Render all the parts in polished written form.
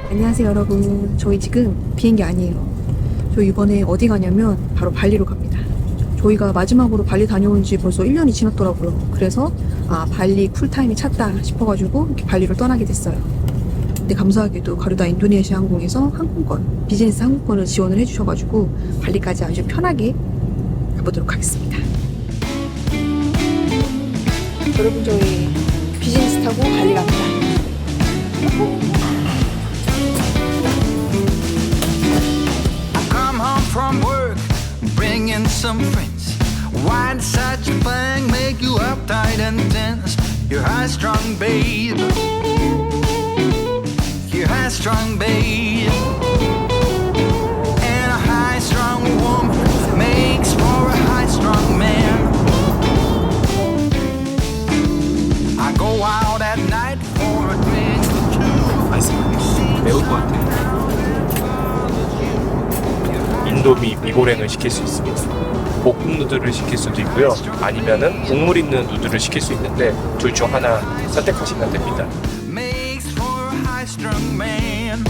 안녕하세요 여러분. 저희 지금 비행기 아니에요. 저희 이번에 어디 가냐면 바로 발리로 갑니다. 저희가 마지막으로 발리 다녀온 지 벌써 1년이 지났더라고요. 그래서 발리 쿨타임이 찼다 싶어가지고 이렇게 발리로 떠나게 됐어요. 근데 감사하게도 가루다 인도네시아 항공에서 항공권, 비즈니스 항공권을 지원을 해주셔가지고 발리까지 아주 편하게 가보도록 하겠습니다. 여러분 저희 비즈니스 타고 발리 갑니다. From work, bring in some friends. Why'd such a thing make you uptight and tense? You're high strung, babe. You're high strung, babe. And a high strung woman makes for a high strung man. I go out at night for a drink or two. 맛있어. 매울 것 같아. 인도미 미고랭을 시킬 수 있습니다. 볶음 누들을 시킬 수도 있고요. 아니면은 국물 있는 누들을 시킬 수 있는데 둘 중 하나 선택하시면 됩니다. Makes for a high strung man.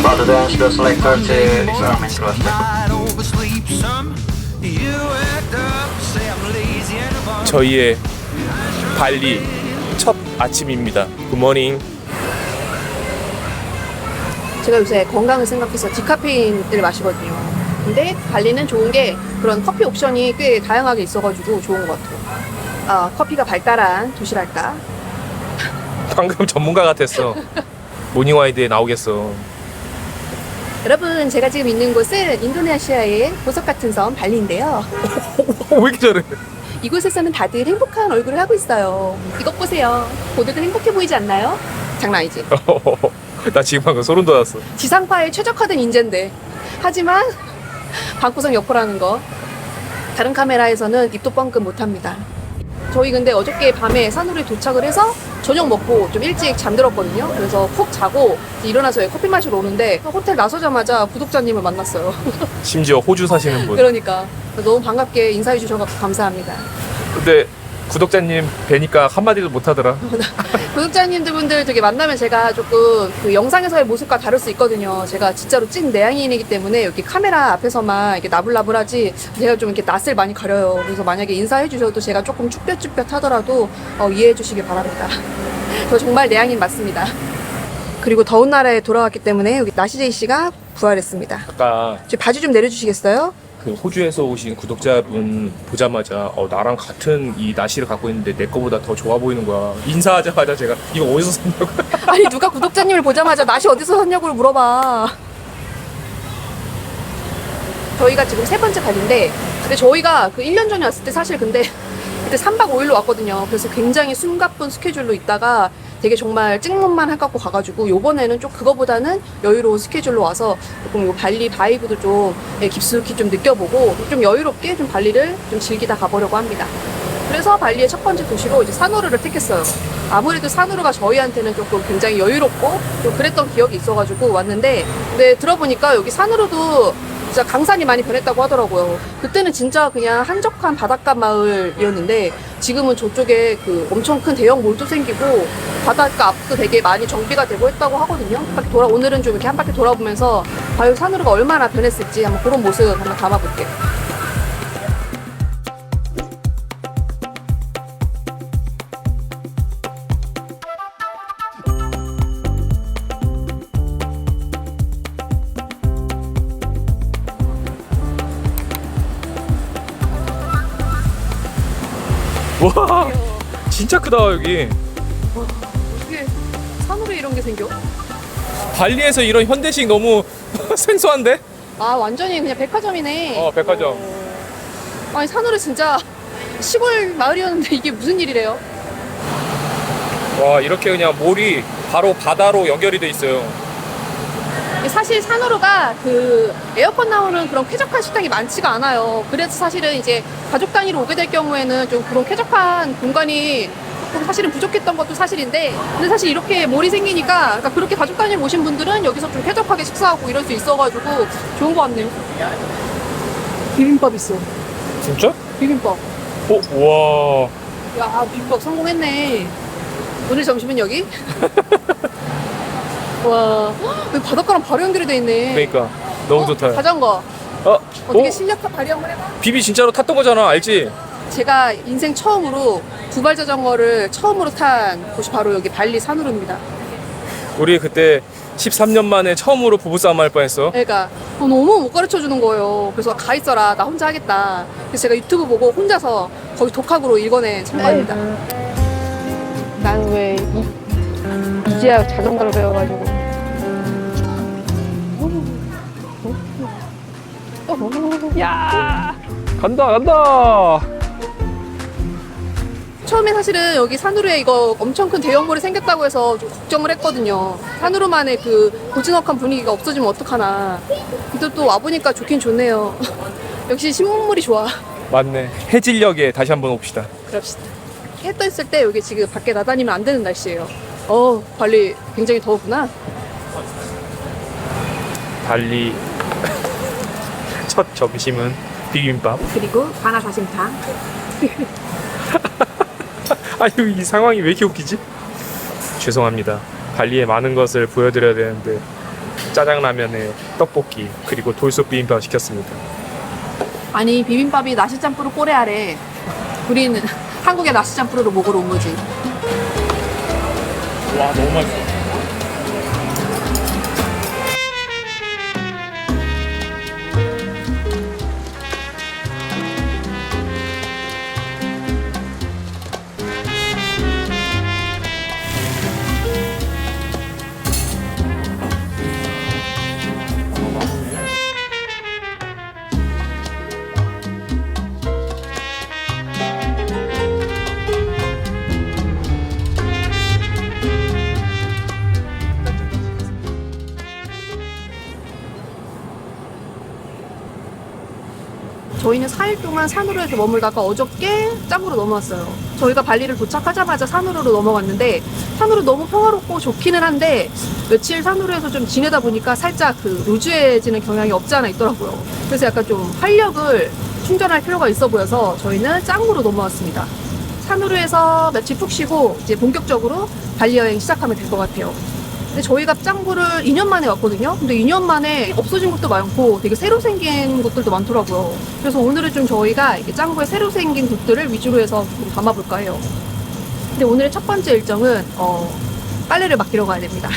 Rather than the selector to examine cluster. Might oversleep some. You act up, say I'm lazy and a bum. 저희의 발리 첫 아침입니다. 굿모닝. 제가 요새 건강을 생각해서 디카페인을 마시거든요. 근데 발리는 좋은 게 그런 커피 옵션이 꽤 다양하게 있어가지고 좋은 것 같아요. 커피가 발달한 도시랄까. 방금 전문가 같았어. 모닝와이드에 나오겠어. 여러분 제가 지금 있는 곳은 인도네시아의 보석 같은 섬 발리인데요. 왜 이렇게 잘해? 이곳에서는 다들 행복한 얼굴을 하고 있어요. 이것 보세요. 모두들 행복해 보이지 않나요? 장난 아니지? 나 지금 방금 소름 돋았어. 지상파에 최적화된 인재인데. 하지만 방구석 여포라는 거. 다른 카메라에서는 입도 뻥끗 못합니다. 저희 근데 어저께 밤에 산후루에 도착을 해서 저녁 먹고 좀 일찍 잠들었거든요. 그래서 푹 자고 일어나서 커피 마시러 오는데 호텔 나서자마자 구독자님을 만났어요. 심지어 호주 사시는 분. 그러니까 너무 반갑게 인사해 주셔서 감사합니다. 근데 구독자님 뵈니까 한마디도 못하더라. 구독자님들 분들 되게 만나면 제가 조금 그 영상에서의 모습과 다를 수 있거든요. 제가 진짜로 찐 내향인이기 때문에 이렇게 카메라 앞에서만 이렇게 나불나불하지 제가 좀 이렇게 낯을 많이 가려요. 그래서 만약에 인사해 주셔도 제가 조금 쭈뼛쭈뼛 하더라도 이해해 주시길 바랍니다. 저 정말 내향인 맞습니다. 그리고 더운 나라에 돌아왔기 때문에 여기 나시제이 씨가 부활했습니다. 아까 저 바지 좀 내려주시겠어요? 그 호주에서 오신 구독자분 보자마자 나랑 같은 이 나시를 갖고 있는데 내 거보다 더 좋아 보이는 거야. 인사하자마자 제가 이거 어디서 샀냐고. 아니 누가 구독자님을 보자마자 나시 어디서 샀냐고 물어봐. 저희가 지금 세 번째 발인데 근데 저희가 그 1년 전에 왔을 때 사실 근데 그때 3박 5일로 왔거든요. 그래서 굉장히 숨가쁜 스케줄로 있다가 되게 정말 찍먹만 해갖고 가가지고 요번에는 좀 그거보다는 여유로운 스케줄로 와서 조금 요 발리 바이브도 좀 깊숙이 좀 느껴보고 좀 여유롭게 좀 발리를 좀 즐기다 가보려고 합니다. 그래서 발리의 첫 번째 도시로 이제 사누르를 택했어요. 아무래도 사누르가 저희한테는 조금 굉장히 여유롭고 좀 그랬던 기억이 있어가지고 왔는데 근데 들어보니까 여기 사누르도 진짜 강산이 많이 변했다고 하더라고요. 그때는 진짜 그냥 한적한 바닷가 마을이었는데 지금은 저쪽에 그 엄청 큰 대형 몰도 생기고 바닷가 앞도 되게 많이 정비가 되고 했다고 하거든요. 한 바퀴 오늘은 좀 이렇게 한 바퀴 돌아보면서 과연 사누르가 얼마나 변했을지 한번 그런 모습 한번 담아볼게요. 와 진짜 크다 여기. 어떻게 산후루에 이런 게 생겨? 발리에서 이런 현대식 너무 생소한데? 완전히 그냥 백화점이네. 백화점. 아니 산후루 진짜 시골 마을이었는데 이게 무슨 일이래요? 와 이렇게 그냥 몰이 바로 바다로 연결이 돼 있어요. 사실 산후로가 그 에어컨 나오는 그런 쾌적한 식당이 많지가 않아요. 그래서 사실은 이제 가족 단위로 오게 될 경우에는 좀 그런 쾌적한 공간이 조금 사실은 부족했던 것도 사실인데, 근데 사실 이렇게 몰이 생기니까, 그러니까 그렇게 가족 단위로 오신 분들은 여기서 좀 쾌적하게 식사하고 이럴 수 있어가지고 좋은 것 같네요. 비빔밥 있어. 진짜? 비빔밥. 우와. 야, 비빔밥 성공했네. 오늘 점심은 여기? 와, 여기 바닷가랑 바로 연결이 돼 있네. 그러니까 너무 좋다. 자전거. 어떻게 실력 발휘 한번 해봐? 비비 진짜로 탔던 거잖아, 알지? 제가 인생 처음으로 두발 자전거를 처음으로 탄 곳이 바로 여기 발리 산후루입니다. 우리 그때 13년 만에 처음으로 부부싸움 할 뻔했어. 그러니까 너무 못 가르쳐 주는 거예요. 그래서 가 있어라, 나 혼자 하겠다. 그래서 제가 유튜브 보고 혼자서 거기 독학으로 일권에 참가합니다. 난 왜 이제야 자전거를 배워가지고. 야! 간다. 처음에 사실은 여기 산후루에 이거 엄청 큰 대형몰이 생겼다고 해서 좀 걱정을 했거든요. 산후루만의 그 고즈넉한 분위기가 없어지면 어떡하나. 근데 또 와보니까 좋긴 좋네요. 역시 신문물이 좋아. 맞네. 해질녘에 다시 한번 옵시다. 그럽시다. 해 떠 있을 때 여기 지금 밖에 나다니면 안 되는 날씨예요. 발리 굉장히 더웠구나. 발리 첫 점심은 비빔밥. 그리고 바나사심탕. 아유, 이 상황이 왜 이렇게 웃기지? 죄송합니다. 발리의 많은 것을 보여드려야 되는데 짜장라면에 떡볶이 그리고 돌솥 비빔밥 시켰습니다. 아니, 비빔밥이 나시짬뿌르 꼬레아래. 우리는 한국의 나시짬뿌르를 먹으러 온 거지. 와, 너무 맛있어. 저희는 4일 동안 산후루에서 머물다가 어저께 짱구로 넘어왔어요. 저희가 발리를 도착하자마자 산후루로 넘어갔는데 산후루 너무 평화롭고 좋기는 한데 며칠 산후루에서 좀 지내다 보니까 살짝 그 루즈해지는 경향이 없지 않아 있더라고요. 그래서 약간 좀 활력을 충전할 필요가 있어 보여서 저희는 짱구로 넘어왔습니다. 산후루에서 며칠 푹 쉬고 이제 본격적으로 발리 여행 시작하면 될 것 같아요. 근데 저희가 짱구를 2년 만에 왔거든요. 근데 2년 만에 없어진 것도 많고 되게 새로 생긴 곳들도 많더라고요. 그래서 오늘은 좀 저희가 이렇게 짱구에 새로 생긴 곳들을 위주로 해서 좀 담아볼까 해요. 근데 오늘의 첫 번째 일정은 빨래를 맡기러 가야 됩니다.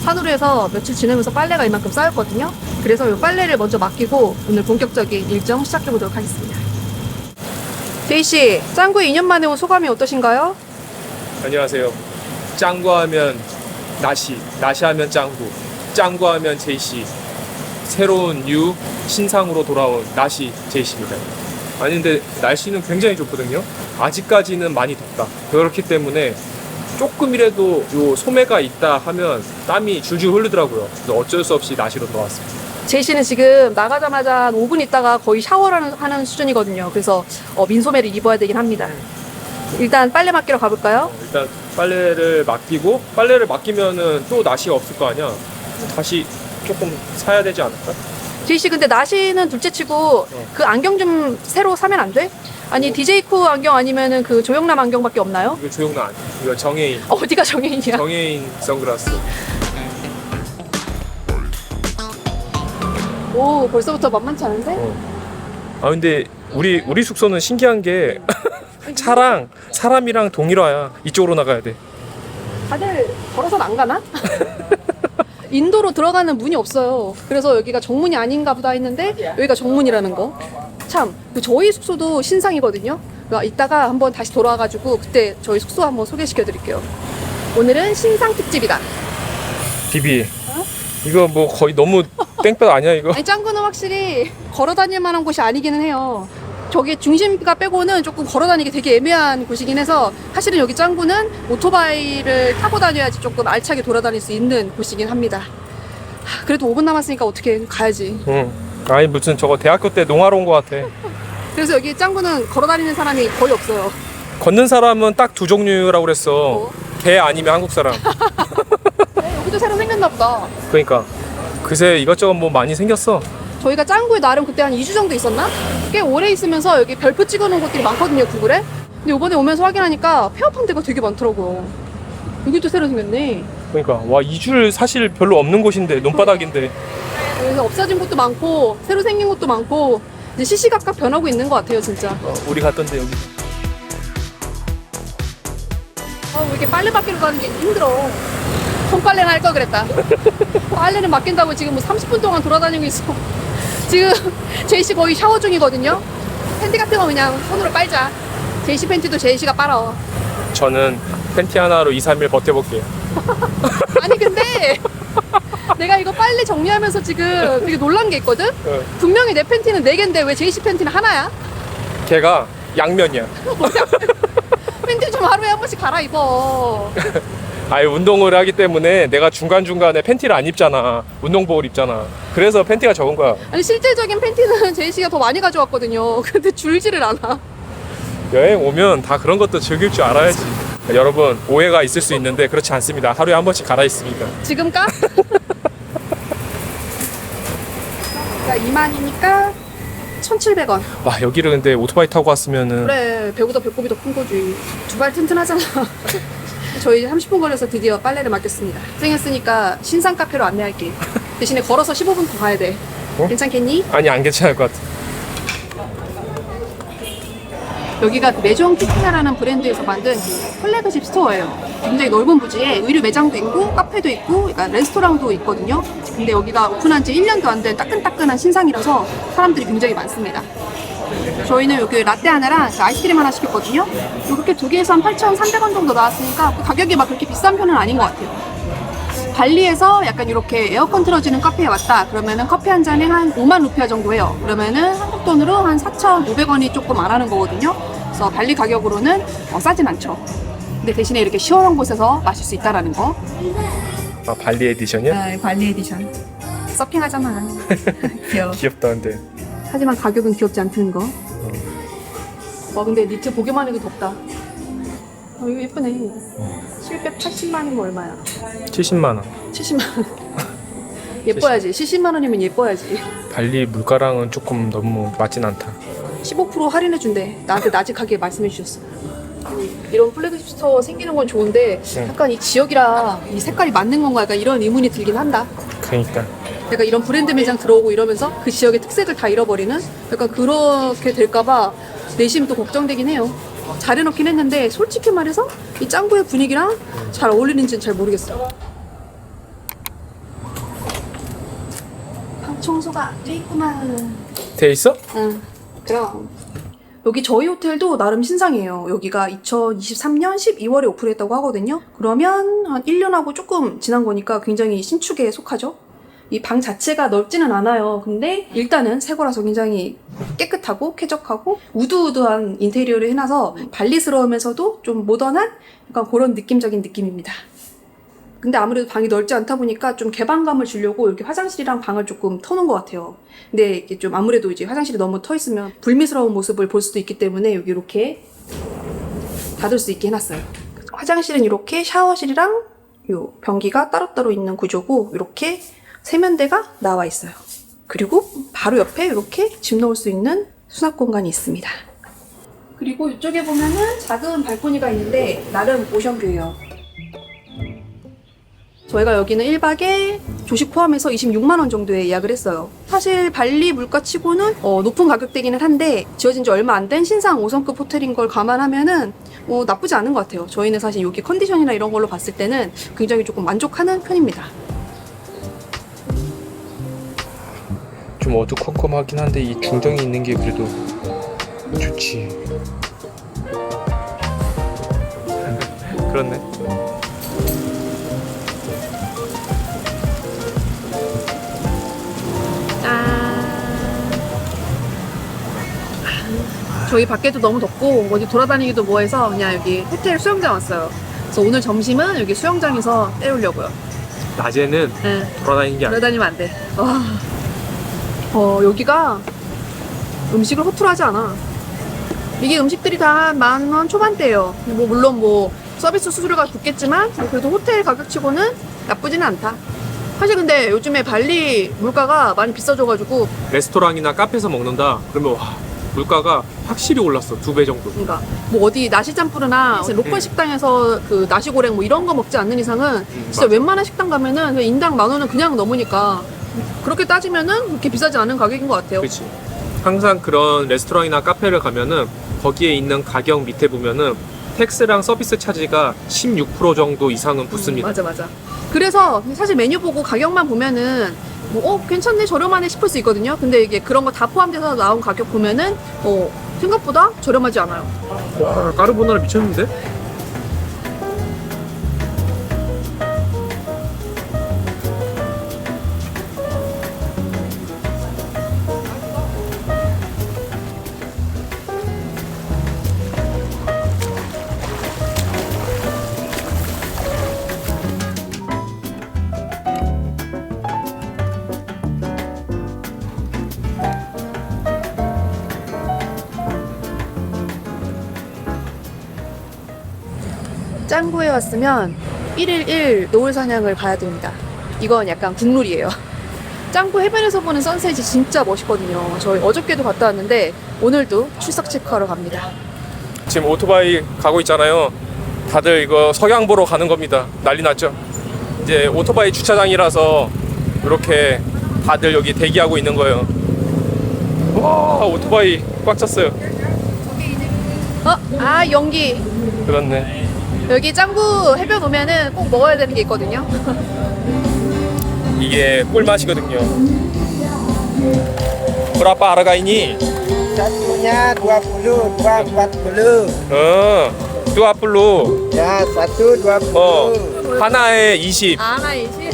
산후루에서 며칠 지내면서 빨래가 이만큼 쌓였거든요. 그래서 이 빨래를 먼저 맡기고 오늘 본격적인 일정 시작해보도록 하겠습니다. 제이씨, 짱구에 2년 만에 온 소감이 어떠신가요? 안녕하세요. 짱구 하면 나시 하면 짱구, 짱구 하면 제이씨. 새로운 뉴 신상으로 돌아온 나시 제이씨입니다. 아니 근데 날씨는 굉장히 좋거든요. 아직까지는 많이 덥다. 그렇기 때문에 조금이라도 요 소매가 있다 하면 땀이 줄줄 흐르더라고요. 그래서 어쩔 수 없이 나시로 돌아왔습니다. 제이씨는 지금 나가자마자 한 5분 있다가 거의 샤워를 하는 수준이거든요. 그래서 민소매를 입어야 되긴 합니다. 일단 빨래 맡기러 가볼까요? 일단 빨래를 맡기고, 빨래를 맡기면은 또 나시가 없을 거 아니야. 다시 조금 사야 되지 않을까? 제이씨, 근데 나시는 둘째치고 그 안경 좀 새로 사면 안 돼? 아니, DJ코 안경 아니면은 그 조영남 안경밖에 없나요? 이거 조용남 아니야. 이거 정혜인. 어디가 정혜인이야? 정혜인 선글라스. 오, 벌써부터 만만치 않은데? 아 근데 우리 숙소는 신기한 게 차랑 사람이랑 동일화야. 이쪽으로 나가야 돼. 다들 걸어서는 안 가나? 인도로 들어가는 문이 없어요. 그래서 여기가 정문이 아닌가 보다 했는데 여기가 정문이라는 거. 참, 저희 숙소도 신상이거든요. 그러니까 이따가 한번 다시 돌아와가지고 그때 저희 숙소 한번 소개시켜 드릴게요. 오늘은 신상 특집이다. 비비. 이거 뭐 거의 너무 땡볕 아니야 이거? 아니, 짱구는 확실히 걸어 다닐 만한 곳이 아니기는 해요. 저기 중심가 빼고는 조금 걸어 다니기 되게 애매한 곳이긴 해서 사실은 여기 짱구는 오토바이를 타고 다녀야지 조금 알차게 돌아다닐 수 있는 곳이긴 합니다. 그래도 5분 남았으니까 어떻게 가야지. 응. 아니 무슨 저거 대학교 때 농하러 온 것 같아. 그래서 여기 짱구는 걸어다니는 사람이 거의 없어요. 걷는 사람은 딱 두 종류라고 그랬어. 어? 개 아니면 한국 사람. 여기도 새로 생겼나 보다. 그러니까 그새 이것저것 뭐 많이 생겼어. 저희가 짱구에 나름 그때 한 2주 정도 있었나? 꽤 오래 있으면서 여기 별표 찍어놓은 곳들이 많거든요, 구글에. 근데 이번에 오면서 확인하니까 폐업한 데가 되게 많더라고요. 여기도 새로 생겼네. 그러니까 와 2줄 사실 별로 없는 곳인데 논바닥인데. 그래서 없어진 곳도 많고 새로 생긴 곳도 많고 이제 시시각각 변하고 있는 것 같아요, 진짜. 우리 갔던데 여기. 왜 이렇게 빨래 받기로 가는 게 힘들어. 손빨래나 할 걸 그랬다. 빨래는 맡긴다고 지금 뭐 30분 동안 돌아다니고 있어. 지금 제이씨 거의 샤워 중이거든요. 팬티 같은 거 그냥 손으로 빨자. 제이씨 팬티도 제이씨가 빨아. 저는 팬티 하나로 2, 3일 버텨볼게요. 아니 근데 내가 이거 빨래 정리하면서 지금 되게 놀란 게 있거든? 어. 분명히 내 팬티는 4개인데 왜 제이씨 팬티는 하나야? 걔가 양면이야. 팬티 좀 하루에 한 번씩 갈아입어. 아예 운동을 하기 때문에 내가 중간중간에 팬티를 안 입잖아. 운동복을 입잖아. 그래서 팬티가 적은 거야. 아니 실질적인 팬티는 제이씨가 더 많이 가져왔거든요. 근데 줄지를 않아. 여행 오면 다 그런 것도 즐길 줄 알아야지. 여러분 오해가 있을 수 있는데 그렇지 않습니다. 하루에 한 번씩 갈아입습니다. 지금 까? 그러니까 2만이니까 1,700원. 와 여기를 근데 오토바이 타고 왔으면은 그래, 배보다 배꼽이 더 큰 거지. 두 발 튼튼하잖아. 저희 30분 걸려서 드디어 빨래를 맡겼습니다. 고생했으니까 신상 카페로 안내할게. 대신에 걸어서 15분 더 가야 돼. 어? 괜찮겠니? 아니 안 괜찮을 것 같아. 여기가 그 메종 키티나라는 브랜드에서 만든 그 플래그십 스토어예요. 굉장히 넓은 부지에 의류 매장도 있고 카페도 있고 그러니까 레스토랑도 있거든요. 근데 여기가 오픈한 지 1년도 안 된 따끈따끈한 신상이라서 사람들이 굉장히 많습니다. 저희는 여기 라떼 하나랑 그 아이스크림 하나 시켰거든요. 이렇게 두 개에서 한 8,300원 정도 나왔으니까 가격이 막 그렇게 비싼 편은 아닌 것 같아요. 발리에서 약간 이렇게 에어컨 틀어지는 카페에 왔다 그러면은 커피 한 잔에 한 5만 루피아 정도 해요. 그러면은 한국 돈으로 한 4,500원이 조금 안 하는 거거든요. 그래서 발리 가격으로는 싸진 않죠. 근데 대신에 이렇게 시원한 곳에서 마실 수 있다라는 거. 아 발리 에디션이야? 발리 에디션. 서핑하잖아. 귀여워. 귀엽다 근데. 하지만 가격은 귀엽지 않다는 거. 와 근데 니트 보기만 해도 덥다. 이거 예쁘네. 780만이면 얼마야? 70만 원. 70만 원. 예뻐야지. 70만 원이면 예뻐야지. 발리 물가랑은 조금 너무 맞진 않다. 15% 할인해 준대. 나한테 나직하게 말씀해 주셨어. 이런 플래그십 스토어 생기는 건 좋은데 약간 이 지역이랑 이 색깔이 맞는 건가 약간 이런 의문이 들긴 한다. 그러니까. 약간 이런 브랜드 매장 들어오고 이러면서 그 지역의 특색을 다 잃어버리는 약간 그렇게 될까봐 내심 또 걱정되긴 해요. 잘 해놓긴 했는데 솔직히 말해서 이 짱구의 분위기랑 잘 어울리는지는 잘 모르겠어요. 방 청소가 안 돼 있구만. 돼 있어? 응. 그럼 여기 저희 호텔도 나름 신상이에요. 여기가 2023년 12월에 오픈했다고 하거든요. 그러면 한 1년하고 조금 지난 거니까 굉장히 신축에 속하죠. 이 방 자체가 넓지는 않아요. 근데 일단은 새 거라서 굉장히 깨끗하고 쾌적하고 우드우드한 인테리어를 해놔서 발리스러우면서도 좀 모던한 약간 그런 느낌적인 느낌입니다. 근데 아무래도 방이 넓지 않다 보니까 좀 개방감을 주려고 이렇게 화장실이랑 방을 조금 터놓은 것 같아요. 근데 이게 좀 아무래도 이제 화장실이 너무 터 있으면 불미스러운 모습을 볼 수도 있기 때문에 여기 이렇게 닫을 수 있게 해놨어요. 화장실은 이렇게 샤워실이랑 요 변기가 따로따로 있는 구조고 이렇게 세면대가 나와 있어요. 그리고 바로 옆에 이렇게 짐 넣을 수 있는 수납 공간이 있습니다. 그리고 이쪽에 보면은 작은 발코니가 있는데 나름 오션뷰예요. 저희가 여기는 1박에 조식 포함해서 26만 원 정도에 예약을 했어요. 사실 발리 물가 치고는 높은 가격대기는 한데 지어진 지 얼마 안 된 신상 5성급 호텔인 걸 감안하면은 나쁘지 않은 것 같아요. 저희는 사실 여기 컨디션이나 이런 걸로 봤을 때는 굉장히 조금 만족하는 편입니다. 좀 어두컴컴하긴 한데 이 중정이 있는 게 그래도 좋지. 그렇네. 저희 밖에도 너무 덥고 어디 돌아다니기도 뭐해서 그냥 여기 호텔 수영장 왔어요. 그래서 오늘 점심은 여기 수영장에서 때우려고요. 낮에는 네. 돌아다니는 게 아니야. 돌아다니면 안 돼. 와. 여기가 음식을 허투루 하지 않아. 이게 음식들이 다 10,000원 초반대예요. 뭐 물론 뭐 서비스 수수료가 붙겠지만 뭐 그래도 호텔 가격치고는 나쁘지는 않다. 사실 근데 요즘에 발리 물가가 많이 비싸져가지고 레스토랑이나 카페에서 먹는다. 그러면 와, 물가가 확실히 올랐어. 2배 정도. 그러니까 뭐 어디 나시짬뿌르나 로컬 식당에서 그 나시고랭 뭐 이런 거 먹지 않는 이상은 진짜 맞아. 웬만한 식당 가면은 그냥 인당 10,000원은 그냥 넘으니까 그렇게 따지면은 그렇게 비싸지 않은 가격인 것 같아요. 그렇지. 항상 그런 레스토랑이나 카페를 가면은 거기에 있는 가격 밑에 보면은 텍스랑 서비스 차지가 16% 정도 이상은 붙습니다. 맞아. 그래서 사실 메뉴 보고 가격만 보면은 뭐 괜찮네 저렴하네 싶을 수 있거든요. 근데 이게 그런 거 다 포함돼서 나온 가격 보면은 생각보다 저렴하지 않아요. 와, 까르보나라 미쳤는데? 짱구에 왔으면 1일 1 노을 사냥을 봐야 됩니다. 이건 약간 국룰이에요. 짱구 해변에서 보는 선셋이 진짜 멋있거든요. 저희 어저께도 갔다 왔는데 오늘도 출석 체크하러 갑니다. 지금 오토바이 가고 있잖아요. 다들 이거 석양 보러 가는 겁니다. 난리 났죠? 이제 오토바이 주차장이라서 이렇게 다들 여기 대기하고 있는 거예요. 와, 오토바이 꽉 찼어요. 연기. 그렇네. 여기 짱구 해변 오면은 꼭 먹어야 되는 게 있거든요. 이게 꿀맛이거든요. Berapa harganya? Satunya 20, dua 40. 20. Ya, satu 20. 하나에 20. 하나 20.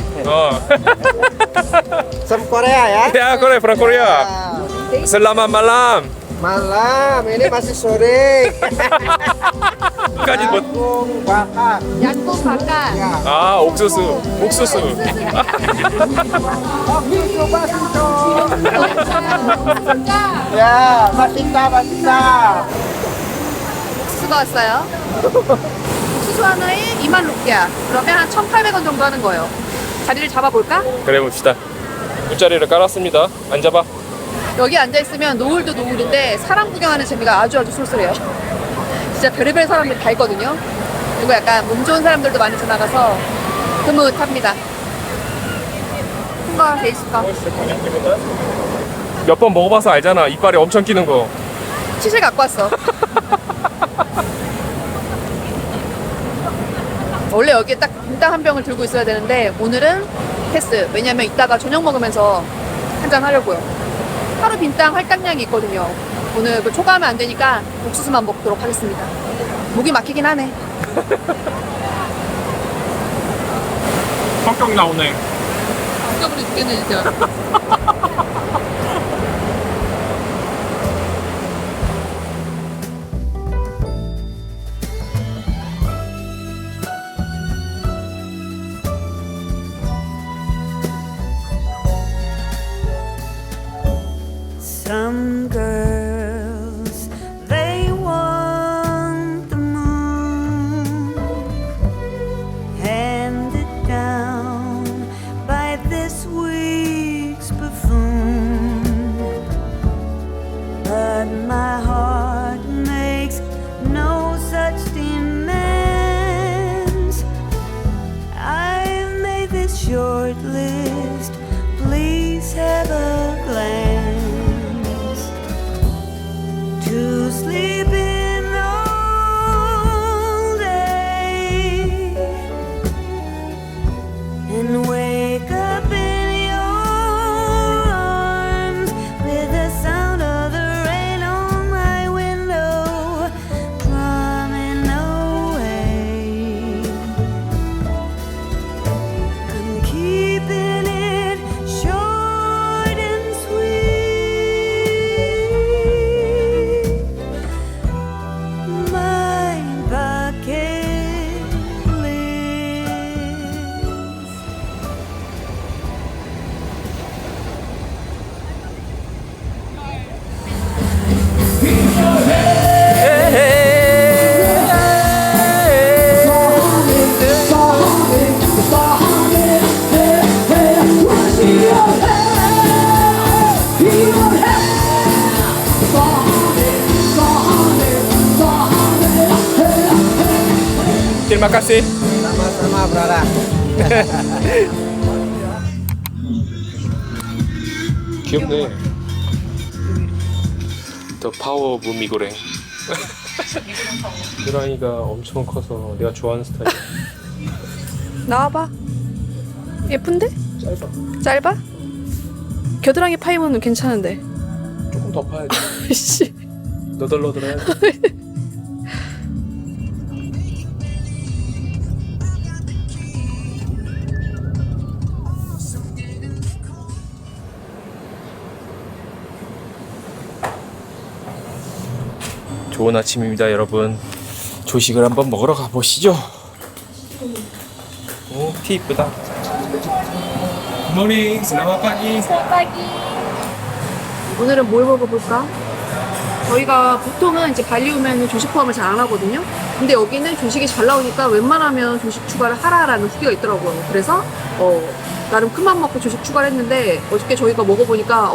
Sem Korea ya. Ya, Korea, from Korea. Selamat malam. Malam, ini masih sore. 까지 뭐? Jagung bakar. 약국 바깥. Ya. 아, 옥수수. 옥수수. Ya, masita. 옥수수가 왔어요. 옥수수 하나에 2만 루피아. 그러면 한 1,800원 정도 하는 거예요. 자리를 잡아볼까? 그래 봅시다. 물자리를 깔았습니다. 앉아봐. 여기 앉아있으면 노을도 노을인데 사람 구경하는 재미가 아주 쏠쏠해요. 진짜 별의별 사람들이 다 있거든요. 그리고 약간 몸 좋은 사람들도 많이 지나가서 흐뭇합니다. 큰거 돼 있을까? 몇 번 먹어봐서 알잖아. 이빨에 엄청 끼는 거. 치실 갖고 왔어. 원래 여기에 딱 인당 한 병을 들고 있어야 되는데 오늘은 패스. 왜냐면 이따가 저녁 먹으면서 한잔 하려고요. 하루 빈당 할당량이 있거든요. 오늘 그 초과하면 안 되니까 옥수수만 먹도록 하겠습니다. 목이 막히긴 하네. 성격 나오네. 죽여버리 죽겠네 진짜. Some girls, they want the moon, handed down by this week's buffoon. But my heart makes no such demands. I've made this short list, please have a glance. To sleep in all day and wake up in your arms with the sound of the rain on my Terima kasih. Sama-sama, brother. 귀엽네. 더 파워 무미고랭. 호랑이가 엄청 커서 내가 좋아하는 스타일. 나와봐. 예쁜데? 짧아. 짧아? 겨드랑이 파이면 괜찮은데. 조금 더 파야지. 씨. 너덜너덜해야지. 좋은 아침입니다, 여러분. 조식을 한번 먹으러 가보시죠. 오, 티 이쁘다. 굿모닝, selamat pagi. 오늘은 뭘 먹어볼까? 저희가 보통은 이제 발리 오면 조식 포함을 잘 안 하거든요. 근데 여기는 조식이 잘 나오니까 웬만하면 조식 추가를 하라라는 후기가 있더라고요. 그래서 나름 큰맘 먹고 조식 추가를 했는데 어저께 저희가 먹어보니까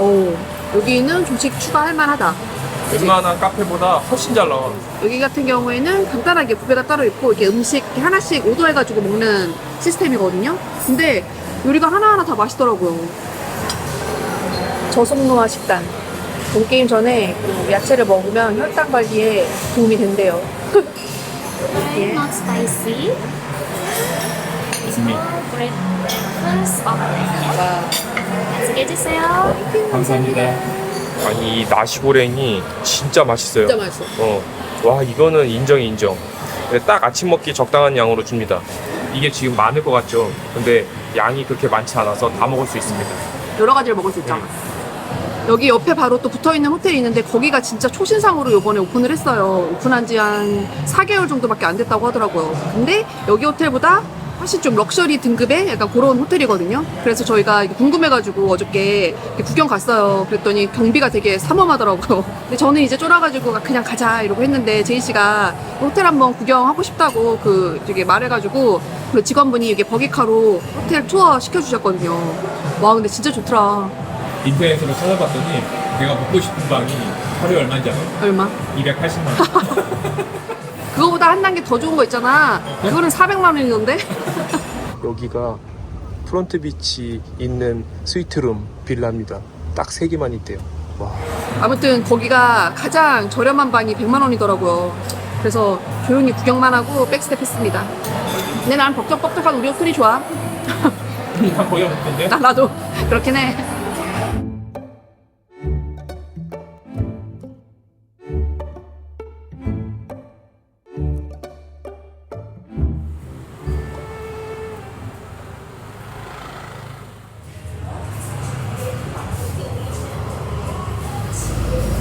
여기는 조식 추가할 만하다. 웬만한 카페보다 훨씬 잘 나와. 여기 같은 경우에는 간단하게 뷔페가 따로 있고 이렇게 음식 이렇게 하나씩 오더해가지고 먹는 시스템이거든요. 근데 요리가 하나하나 다 맛있더라고요. 저속노화 식단. 본 게임 전에 그 야채를 먹으면 혈당 관리에 도움이 된대요. Not spicy. Breakfast 맛있게 드세요. 감사합니다. 아니, 이 나시고랭이 진짜 맛있어요. 진짜 맛있어. 와, 이거는 인정. 딱 아침 먹기 적당한 양으로 줍니다. 이게 지금 많을 것 같죠? 근데 양이 그렇게 많지 않아서 다 먹을 수 있습니다. 여러 가지를 먹을 수 있잖아. 여기 옆에 바로 또 붙어있는 호텔이 있는데 거기가 진짜 초신상으로 이번에 오픈을 했어요. 오픈한 지 한 4개월 정도밖에 안 됐다고 하더라고요. 근데 여기 호텔보다 훨씬 좀 럭셔리 등급의 약간 그런 호텔이거든요. 그래서 저희가 이게 궁금해가지고 어저께 이렇게 구경 갔어요. 그랬더니 경비가 되게 삼엄하더라고요. 근데 저는 이제 쫄아가지고 그냥 가자 이러고 했는데 제이 씨가 호텔 한번 구경하고 싶다고 되게 말해가지고 그 직원분이 이게 버기카로 호텔 투어 시켜주셨거든요. 와, 근데 진짜 좋더라. 인터넷으로 찾아봤더니 내가 묵고 싶은 방이 하루에 얼마인지 알아? 얼마? 280만 원. 그거보다 한 단계 더 좋은 거 있잖아. 그거는 400만 원이던데? 여기가 프론트 비치 있는 스위트룸 빌라입니다. 딱 3개만 있대요. 와. 아무튼 거기가 가장 저렴한 방이 100만 원이더라고요. 그래서 조용히 구경만 하고 백스텝 했습니다. 근데 난 벅적벅적한 우리 호텔이 좋아. 다 거의 없던데? 나도 그렇긴 해.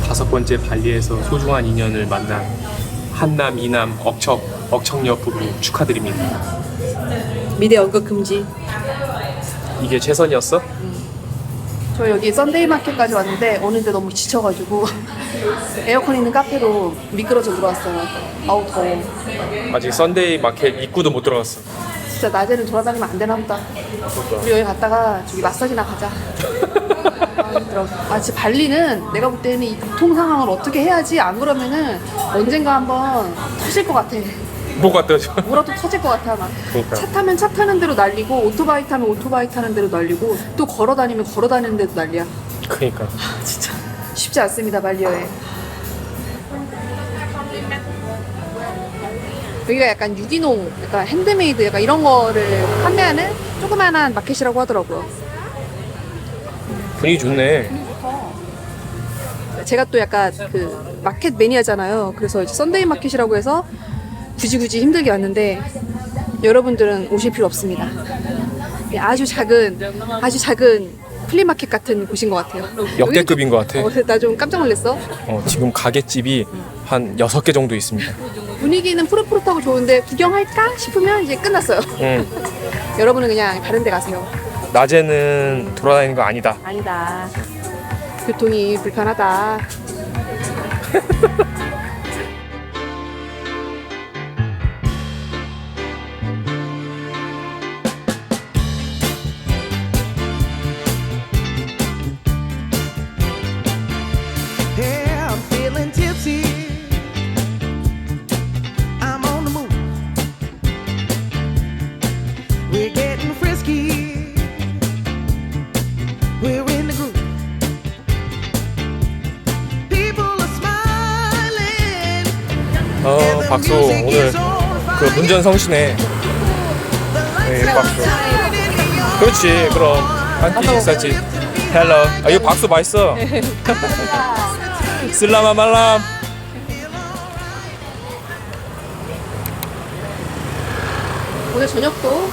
다섯 번째 발리에서 소중한 인연을 만난 한남, 이남, 억척녀 부부 축하드립니다. 미대 언급 금지. 이게 최선이었어? 저 여기 썬데이 마켓까지 왔는데 오는데 너무 지쳐가지고 에어컨 있는 카페로 미끄러져 들어왔어요. 아우 더워. 아직 썬데이 마켓 입구도 못 들어갔어. 진짜 낮에는 돌아다니면 안 되나 보다. 우리 여기 갔다가 저기 마사지나 가자. 진짜 발리는 내가 볼 때는 이 교통 상황을 어떻게 해야지 안 그러면은 언젠가 한번 터질 것 같아. 뭐가 떠져? 뭐라도 터질 것 같아 막. 그러니까. 차 타면 차 타는 대로 날리고 오토바이 타면 오토바이 타는 대로 날리고 또 걸어 다니면 걸어 다니는 데도 난리야. 그러니까. 진짜 쉽지 않습니다 발리 여행. 여기가 약간 유기농, 약간 핸드메이드 약간 이런 거를 판매하는 조그만한 마켓이라고 하더라고요. 분위기 좋네. 제가 또 약간 그 마켓 매니아잖아요. 그래서 이제 썬데이 마켓이라고 해서 굳이 힘들게 왔는데 여러분들은 오실 필요 없습니다. 아주 작은 플리마켓 같은 곳인 것 같아요. 역대급인 것 같아. 나 좀 깜짝 놀랐어. 지금 가게집이 한 6개 정도 있습니다. 분위기는 푸릇푸릇하고 좋은데 구경할까 싶으면 이제 끝났어요. 여러분은 그냥 다른 데 가세요. 낮에는 돌아다니는 거 아니다. 아니다. 교통이 불편하다. Yeah, I'm feeling tipsy. I'm on the move. 박수 오늘 그 문전 성시네. 네, 박수. 그렇지, 그럼 한 끼 식사지. 헬로. 아, 이거 박수 맛있어. 슬라마 말람. 오늘 저녁도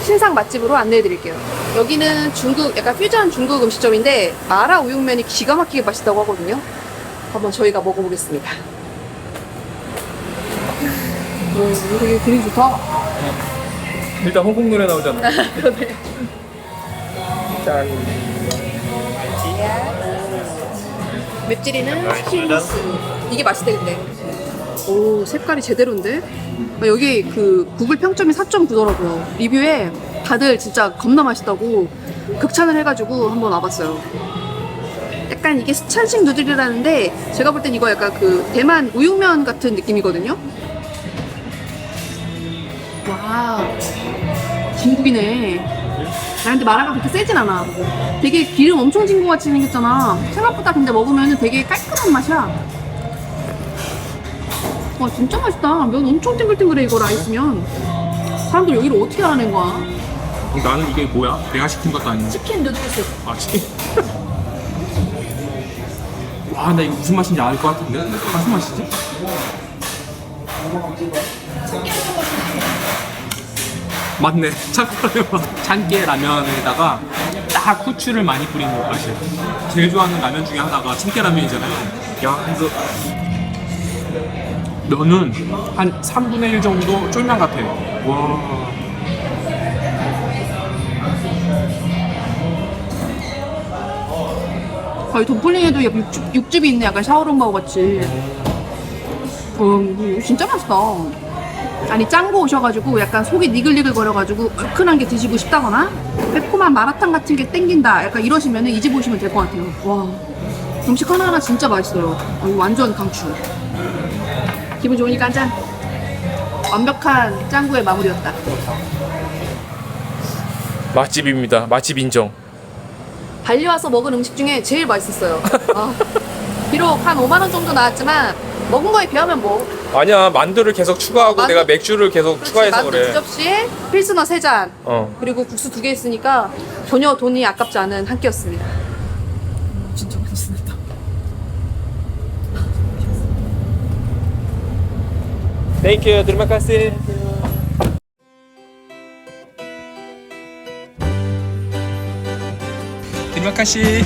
신상 맛집으로 안내해 드릴게요. 여기는 중국, 약간 퓨전 중국 음식점인데 마라 우육면이 기가 막히게 맛있다고 하거든요. 한번 저희가 먹어보겠습니다. 오, 되게 분위기 좋다. 일단 홍콩 노래 나오잖아. 그러네. 짠. 맵찔이는 스키니스. 이게 맛있대 근데. 오, 색깔이 제대로인데? 아, 여기 그 구글 평점이 4.9더라고요. 리뷰에 다들 진짜 겁나 맛있다고 극찬을 해가지고 한번 와봤어요. 약간 이게 스찬식 누들이라는데 제가 볼 땐 이거 약간 그 대만 우육면 같은 느낌이거든요. 와, 진국이네. 나 근데 마라가 그렇게 세진 않아. 되게 기름 엄청 진 것 같이 생겼잖아. 생각보다 근데 먹으면 되게 깔끔한 맛이야. 와, 진짜 맛있다. 면 엄청 탱글탱글해, 이거 라이스면. 사람들 여기를 어떻게 알아낸 거야? 나는 이게 뭐야? 내가 시킨 것도 아닌데. 치킨 누들스. 아, 치킨. 와, 나 이거 무슨 맛인지 알 것 같은데? 무슨 맛이지? 맞네. 참깨 라면에다가 딱 후추를 많이 뿌리는 맛이에요. 제일 좋아하는 라면 중에 하나가 참깨 라면이잖아요. 야, 이거 면은 한 3분의 1 정도 쫄면 같아. 와. 이 돈플링에도 육즙이 있네. 약간 샤오롱바오 같이. 이거 진짜 맛있다. 아니, 짱구 오셔가지고 약간 속이 니글니글 거려가지고 얼큰한 게 드시고 싶다거나 매콤한 마라탕 같은 게 땡긴다. 약간 이러시면 이 집 오시면 될 것 같아요. 와, 음식 하나하나 진짜 맛있어요. 이거 완전 강추. 기분 좋으니까 한 잔. 완벽한 짱구의 마무리였다. 맛집입니다. 맛집 인정. 발리 와서 먹은 음식 중에 제일 맛있었어요. 비록 한 5만 원 정도 나왔지만 먹은 거에 비하면 뭐. 아니야, 만두를 계속 추가하고 만두- 내가 맥주를 계속 그렇지, 추가해서 만두 그래. 2접시에 필스너 3잔 어. 그리고 국수 2개 있으니까 전혀 돈이 아깝지 않은 한 끼였습니다. 진짜 맛있습니다. 땡큐, terima kasih. terima kasih.